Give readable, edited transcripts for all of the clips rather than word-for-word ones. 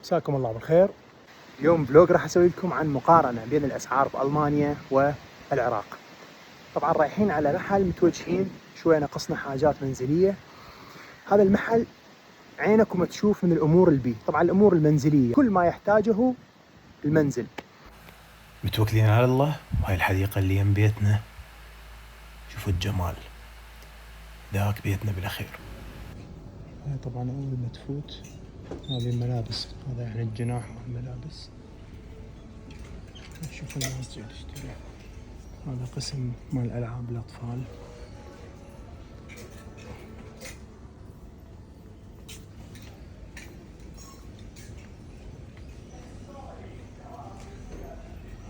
مساكم الله بالخير. اليوم فلوج راح اسوي لكم عن مقارنة بين الاسعار بألمانيا والعراق. طبعا رايحين على محل متوجهين شوية نقصنا حاجات منزلية. هذا المحل عينكم تشوف من الامور البي، طبعا الامور المنزلية كل ما يحتاجه المنزل. متوكلين على الله. وهاي الحديقة اللي يم بيتنا، شوفوا الجمال، ذاك بيتنا بالاخير. هاي طبعا اول ما تفوت هذه الملابس، هذا يعني الجناح مال الملابس. شوف الناس جاي تشتري. هذا قسم مال العاب الاطفال.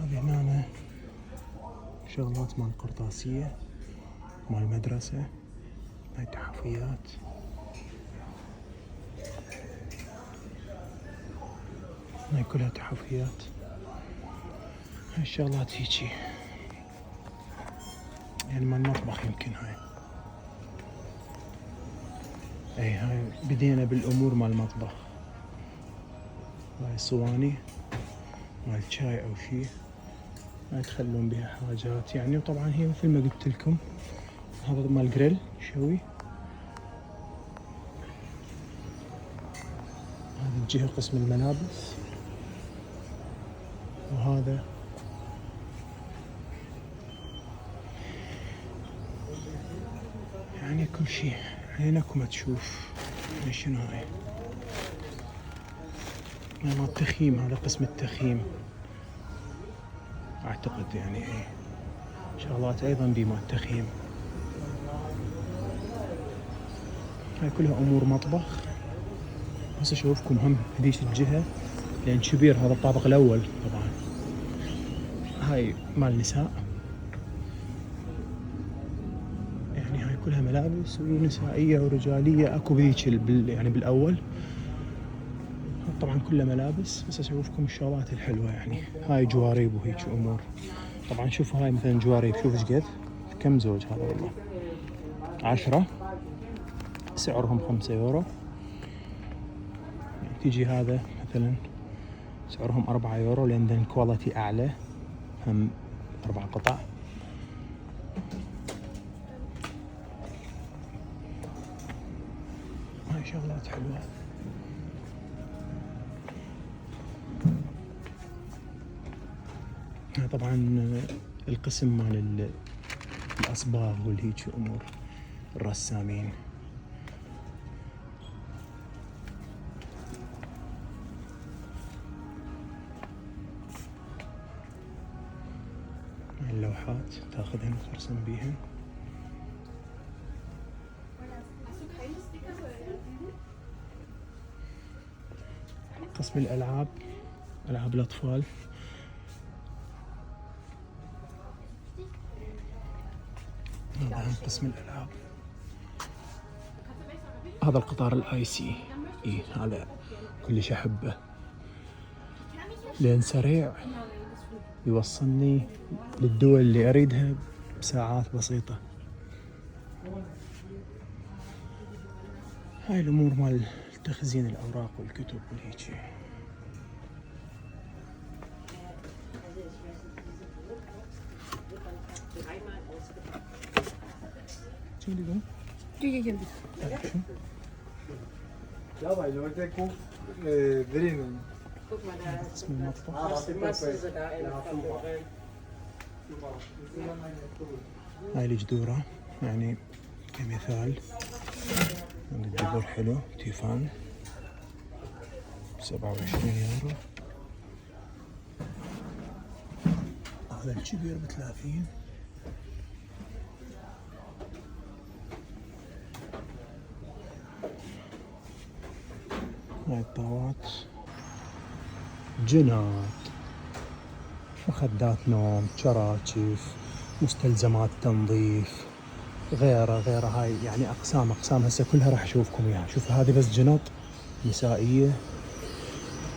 هذه هنا شغلات مال قرطاسية مال المدرسة. هاي تحفيات. هاي كلها تحفيات. هاي الشغلات هيجي يعني مال المطبخ يمكن. هاي بدينا بالامور مال المطبخ. هاي صواني مال شاي او شي، ما تخلون بها حاجات يعني. وطبعا هي مثل ما قلت لكم هذا مال جريل شوي. هذه الجهة قسم الملابس، وهذا يعني كل شيء عينكم تشوف. شنو هاي؟ مال التخييم، هذا قسم التخييم اعتقد يعني. شغلات ايضا بما التخييم. هاي كلها امور مطبخ. بس اشوفكم هم هذيش الجهة لان كبير، هذا الطابق الاول طبعا. هاي مال النساء يعني. هاي كلها ملابس ونسائية ورجالية. اكو بذيك يعني بالاول طبعا كلها ملابس. بس اشوفكم الشغلات الحلوة يعني. هاي جواريب وهيك امور. طبعا شوفوا هاي مثلا جواريب، شوف ايش قد، كم زوج هذا والله 10، سعرهم 5 يورو يعني. تيجي هذا مثلا سعرهم 4 يورو لان ذن كواليتي اعلى، هم 4 قطع. هاي شغلات حلوة. طبعا القسم مال الأصباغ والهيج أمور الرسامين. اللوحات تاخذهن وترسم بيهن. قسم الألعاب، ألعاب الأطفال. هذا قسم الألعاب. هذا القطار الاي سي اي، هذا كلش احبه لان سريع، يوصلني للدول اللي اريدها بساعات بسيطة. هاي الامور مال تخزين الاوراق والكتب والهيجي. قسم المطبخ. هاي الجدورة يعني كمثال. الجدور حلو، تيفان 27 يورو. هذا الكبير ب30. هاي الطاوات، جنات، مخدات نوم، شراكيف، مستلزمات تنظيف، غيره. هاي يعني اقسام هسه كلها راح اشوفكم اياها. شوفوا هذه بس جنط نسائية،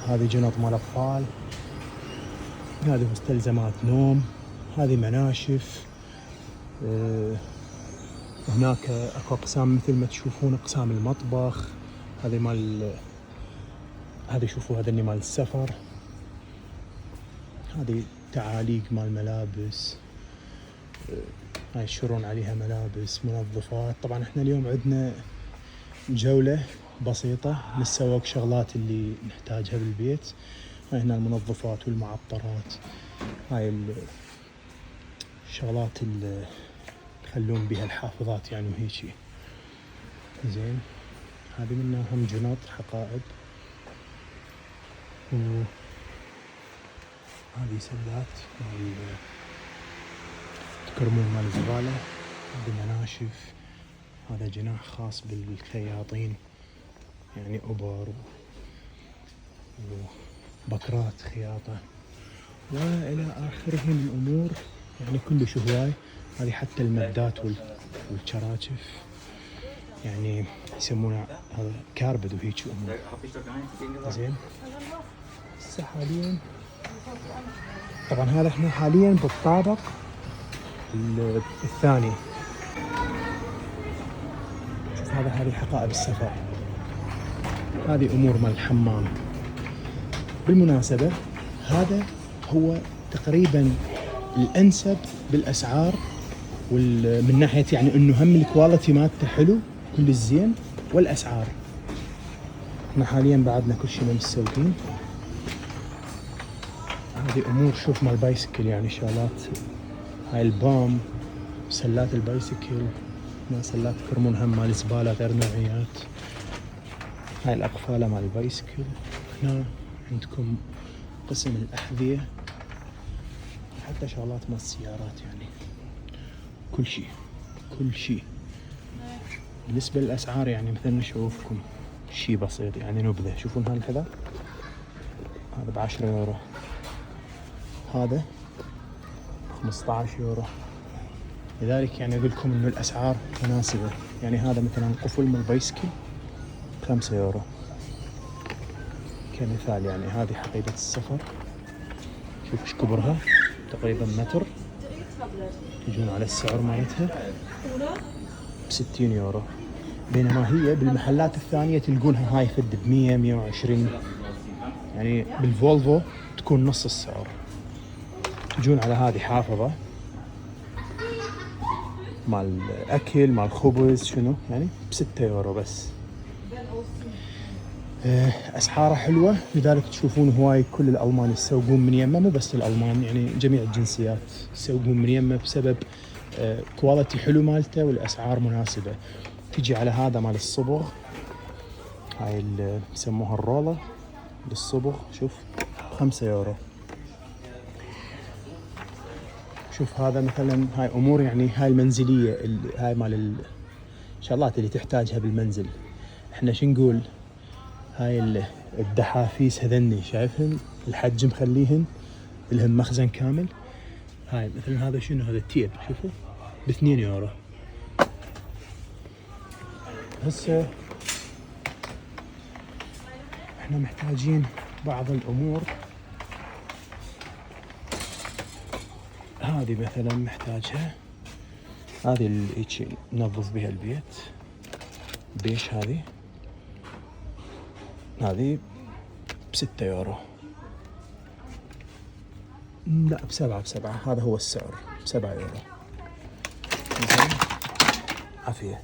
هذه جنط مال اطفال، هذه مستلزمات نوم، هذه مناشف. هناك اكو اقسام مثل ما تشوفون، اقسام المطبخ. هذه مال هذا شوفوا هذا اللي مال السفر، هذه تعاليق مال ملابس، هاي يشترون عليها ملابس، منظفات. طبعا احنا اليوم عندنا جولة بسيطة نتسوق شغلات اللي نحتاجها بالبيت. هاي هنا المنظفات والمعطرات، هاي الشغلات اللي يخلون بها الحافظات يعني وهيجي. زين، هذه منها هم جنط حقائب، وهذه سلات مال تكرمون مال الزبالة. هذه مناشف، هذا جناح خاص بالخياطين يعني أبر وبكرات خياطة وإلى آخره من الأمور يعني كلش هواي. هذه حتى المدات والشراشف يعني يسمونه هذا كاربد وهيك أمور. زين، هسه حاليا طبعا هذا احنا حاليا بالطابق الثاني. شوف هذه حقائب السفر، هذه أمور مال الحمام. بالمناسبة هذا هو تقريبا الأنسب بالأسعار من ناحية يعني إنه هم الكواليتي مالته حلو كل الزين والأسعار. احنا حاليا بعدنا كل شيء متسوقين. هذه أمور شوف مال بايسكل يعني شغلات، هاي البام، سلات البايسكل، ما سلات تكرمون هم مال زبالة غير نوعيات. هاي الأقفالة مال البايسكل. هنا عندكم قسم الأحذية، حتى شغلات مال السيارات يعني كل شيء. بالنسبة للأسعار يعني مثل نشوفكم شيء بسيط يعني نبذة. شوفون هذا الحذاء، هذا ب10 يورو، هذا 15 يورو. لذلك يعني أقول لكم إنه الأسعار مناسبة. يعني هذا مثلا قفل من البايسكل 5 يورو كمثال. يعني هذه حقيبة السفر، شوف ايش كبرها، تقريبا متر. تجون على السعر مالتها ب60 يورو، بينما هي بالمحلات الثانية تلقونها هاي فد ب100 120. يعني بالفولفو تكون نص السعر. تجون على هذه حافظة مال أكل مال خبز شنو يعني ب6 يورو بس. أسعاره حلوة، لذلك تشوفون هواي كل الألمان يسوقون من يمه، مو بس الألمان يعني جميع الجنسيات يسوقون من يمه بسبب كواليتي حلو مالته والأسعار مناسبة. تجي على هذا مال الصبغ، هاي اللي يسموها الرولة للصبغ، شوف 5 يورو. شوف هذا مثلا هاي أمور يعني هاي المنزلية، هاي مال الشغلات اللي تحتاجها بالمنزل. احنا شو نقول، هاي الدحافيس هذني شايفهن الحج مخليهن لهم مخزن كامل. هاي مثلا هذا شنو، هذا التيب شوفوا ب2 يورو. هسه احنا محتاجين بعض الامور. هذه مثلا محتاجها، هذه اللي ننظف بها البيت بيش. هذه ب6 يورو، لا ب7. هذا هو السعر ب7 يورو. عافية.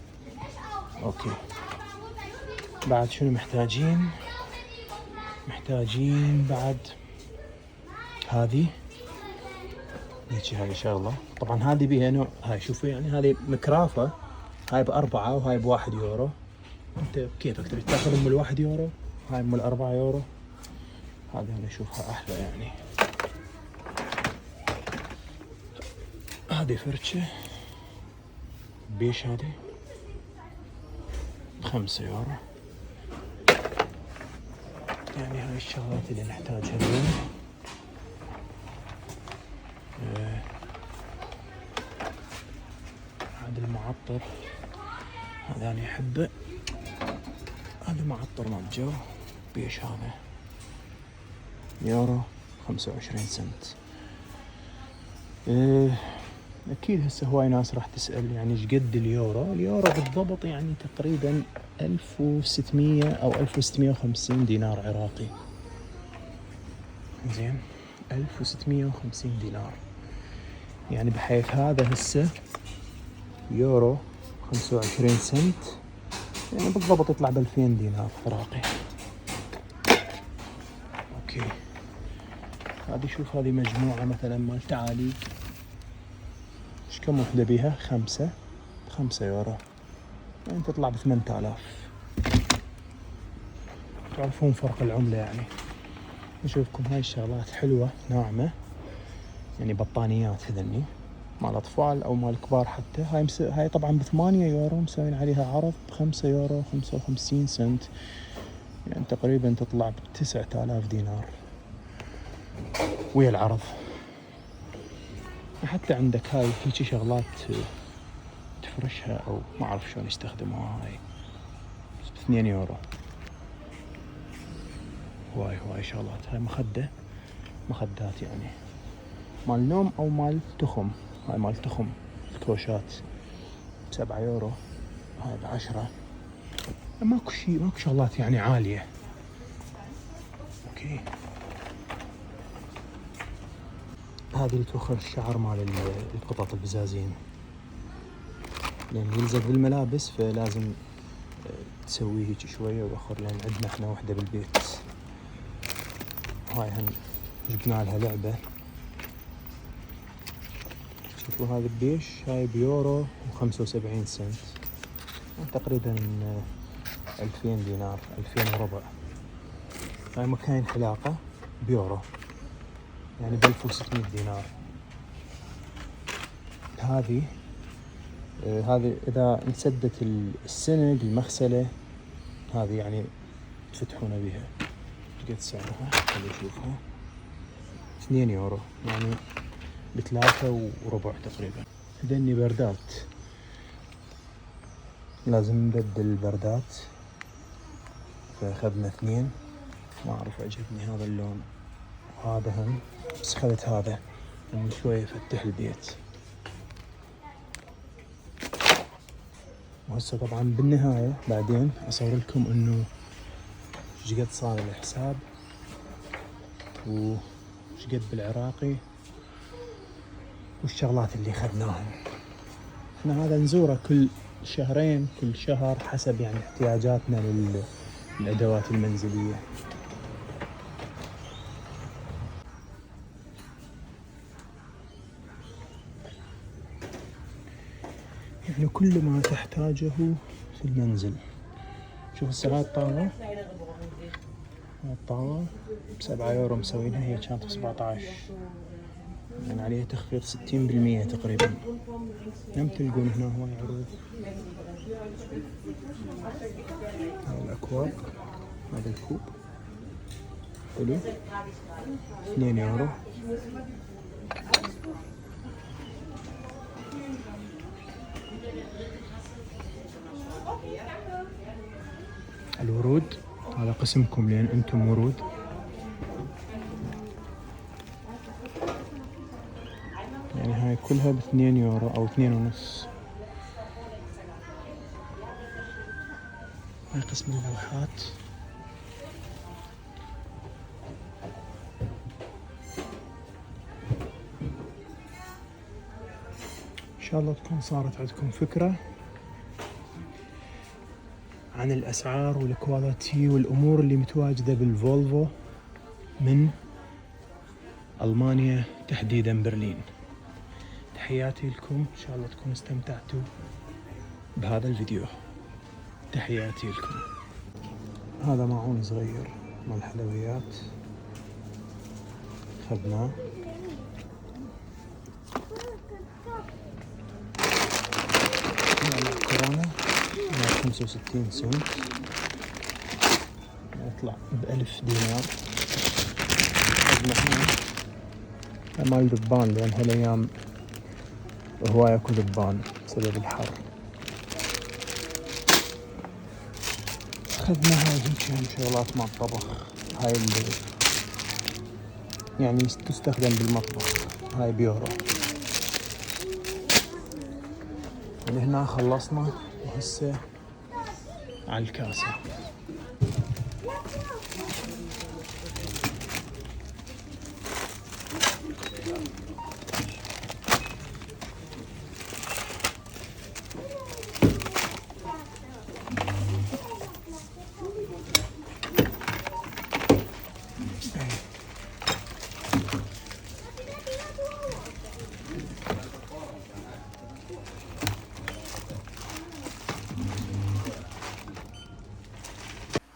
اوكي، بعد شنو محتاجين بعد هذه هيجي. هاي شغلة طبعا هذه بيها نوع، هاي شوفوا يعني هذه مكرافة، هاي ب4 وهاي ب1 يورو. انت كيفك تبي تاخذ ام ال1 يورو، هاي ام ال4 يورو. هذه انا اشوفها احلى يعني. هذه فرشة بيش، هذه ب5 يورو. يعني هاي الشغلات اللي نحتاجها اليوم. هذا المعطر، هذا أنا أحبه، هذا معطر مال جو بيش، هذا يورو 25 سنت. اكيد هسه هواي ناس راح تسأل يعني ايش قد اليورو. اليورو بالضبط يعني تقريبا 1600 او 1650 دينار عراقي. زين 1650 دينار، يعني بحيث هذا هسه يورو 25 سنت، يعني بالضبط يطلع ب 2000 دينار عراقي. اوكي هذه شوف، هذه مجموعة مثلا مال تعاليق، ايش كم وحدة بيها؟ 5 يورو، يعني تطلع ب 8000. تعرفون فرق العملة يعني. نشوفكم هاي الشغلات حلوة ناعمة، يعني بطانيات هذني مال أطفال أو مال كبار حتى. هاي طبعا ب8 يورو، مسوين عليها عرض ب5 يورو 55 سنت، يعني تقريبا تطلع ب9000 دينار ويا العرض. حتى عندك هاي هيجي شغلات تفرشها أو ما أعرف شلون يستخدموها، هاي 2 يورو. هواي شغلات. هاي مخدات يعني مال نوم أو مال تخم. هاي مال تخم الكوشات ب7 يورو، هاي ب10. ماكو شغلات يعني عالية. اوكي هذه اللي توخر الشعر مال القطط البزازين، لأن يلزق بالملابس فلازم تسويه هيك شوية ويوخر، لأن عندنا احنا وحدة بالبيت. هاي هم جبنا لها لعبة. شوفوا هذا البيش، هاي بيورو و75 سنت، تقريبا 2000 دينار، 2000 وربع. هاي مكاين حلاقة بيورو، يعني ب1600 دينار. هذه إذا انسدت السنق المغسلة هذه يعني تفتحون بها. قد سعرها خلي نشوفها، 2 يورو، يعني ب3 وربع تقريبا. هذني بردات، لازم نبدل البردات، فاخذنا 2. ما اعرف عجبني هذا اللون، وهذا هم، بس اخذت هذا من شوية يفتح البيت. وهسه طبعا بالنهاية بعدين اصور لكم انه ايش قد صار الحساب وايش قد بالعراقي والشغلات اللي اخذناها. احنا هذا نزوره كل شهرين، كل شهر، حسب يعني احتياجاتنا للادوات المنزلية. يعني كل ما تحتاجه في المنزل. شوف هسه هاي الطاوة ب7 يورو مسوينها، هي كانت ب17، يعني عليها تخفيض 60% تقريبا. هم تلقون هنا هواي عروض. هاي الأكواب، هذا الكوب حلو 2 يورو. الورود هذا قسمكم لأن أنتم ورود. يعني هاي كلها ب2 يورو أو 2.5. هاي قسم اللوحات. إن شاء الله تكون صارت عندكم فكرة عن الأسعار والكواليتي والأمور اللي متواجدة بالفولفو من ألمانيا، تحديدا برلين. تحياتي لكم، إن شاء الله تكونوا استمتعتوا بهذا الفيديو. تحياتي لكم. هذا معون صغير مال الحلويات أخذناه. كورونا 65 سنت، يطلع ب1000 دينار. مال دبان، لأن هالأيام هواي اكو دبان بسبب الحر. اخذنا هاي هيك هم شغلات مال طبخ، هاي اللي يعني تستخدم بالمطبخ، هاي بيورو. من هنا خلصنا وهسه على الكاسة.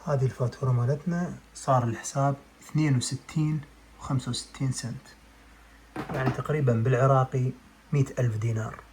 هذه الفاتورة مالتنا، صار الحساب 62.65 سنت، يعني تقريبا بالعراقي 100,000 دينار.